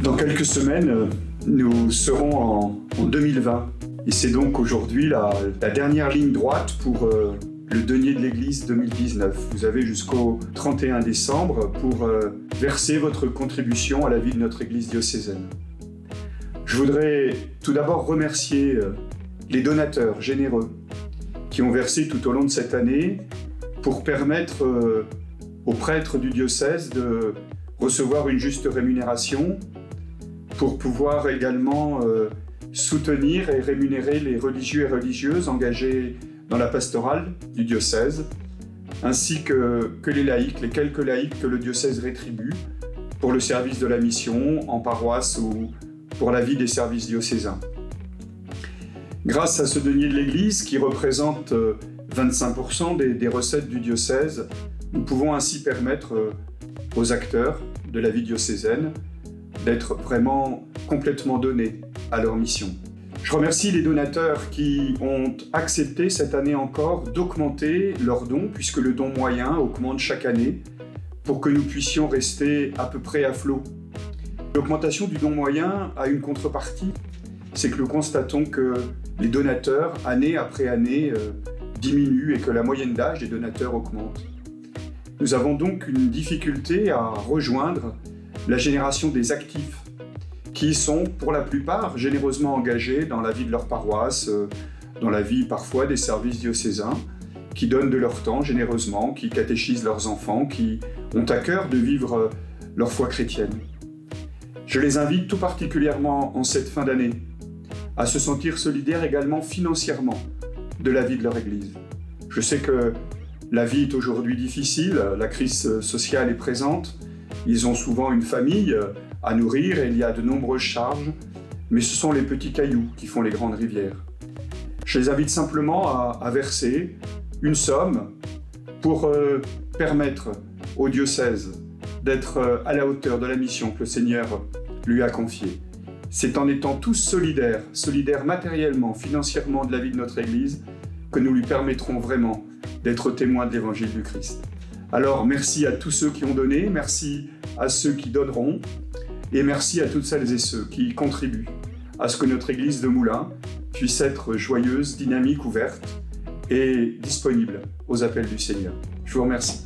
Dans quelques semaines, nous serons en 2020 et c'est donc aujourd'hui la dernière ligne droite pour le denier de l'Église 2019. Vous avez jusqu'au 31 décembre pour verser votre contribution à la vie de notre Église diocésaine. Je voudrais tout d'abord remercier les donateurs généreux qui ont versé tout au long de cette année pour permettre aux prêtres du diocèse de recevoir une juste rémunération, pour pouvoir également soutenir et rémunérer les religieux et religieuses engagés dans la pastorale du diocèse, ainsi que les laïcs, les quelques laïcs que le diocèse rétribue pour le service de la mission en paroisse ou pour la vie des services diocésains. Grâce à ce denier de l'Église qui représente 25% des recettes du diocèse, nous pouvons ainsi permettre aux acteurs de la vie diocésaine d'être vraiment complètement donnés à leur mission. Je remercie les donateurs qui ont accepté cette année encore d'augmenter leurs dons, puisque le don moyen augmente chaque année, pour que nous puissions rester à peu près à flot. L'augmentation du don moyen a une contrepartie, c'est que nous constatons que les donateurs, année après année, diminuent et que la moyenne d'âge des donateurs augmente. Nous avons donc une difficulté à rejoindre la génération des actifs, qui sont pour la plupart généreusement engagés dans la vie de leur paroisse, dans la vie parfois des services diocésains, qui donnent de leur temps généreusement, qui catéchisent leurs enfants, qui ont à cœur de vivre leur foi chrétienne. Je les invite tout particulièrement en cette fin d'année à se sentir solidaires également financièrement de la vie de leur Église. Je sais que la vie est aujourd'hui difficile, la crise sociale est présente, ils ont souvent une famille à nourrir et il y a de nombreuses charges, mais ce sont les petits cailloux qui font les grandes rivières. Je les invite simplement à verser une somme pour permettre au diocèse d'être à la hauteur de la mission que le Seigneur lui a confiée. C'est en étant tous solidaires matériellement, financièrement de la vie de notre Église, que nous lui permettrons vraiment d'être témoins de l'Évangile du Christ. Alors merci à tous ceux qui ont donné, merci à ceux qui donneront, et merci à toutes celles et ceux qui contribuent à ce que notre Église de Moulins puisse être joyeuse, dynamique, ouverte et disponible aux appels du Seigneur. Je vous remercie.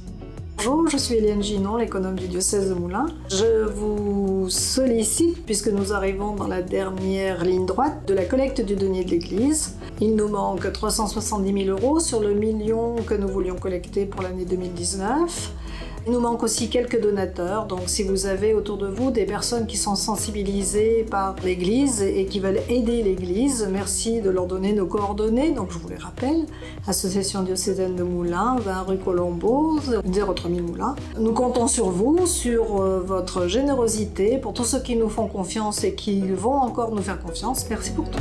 Bonjour, je suis Eliane Ginon, l'économe du diocèse de Moulins. Je vous sollicite, puisque nous arrivons dans la dernière ligne droite de la collecte du denier de l'Église. Il nous manque 370 000 € sur le million que nous voulions collecter pour l'année 2019. Il nous manque aussi quelques donateurs, donc si vous avez autour de vous des personnes qui sont sensibilisées par l'Église et qui veulent aider l'Église, merci de leur donner nos coordonnées. Donc je vous les rappelle, Association diocésaine de Moulins, 20 rue Colombo, 03000 Moulins. Nous comptons sur vous, sur votre générosité, pour tous ceux qui nous font confiance et qui vont encore nous faire confiance. Merci pour tout.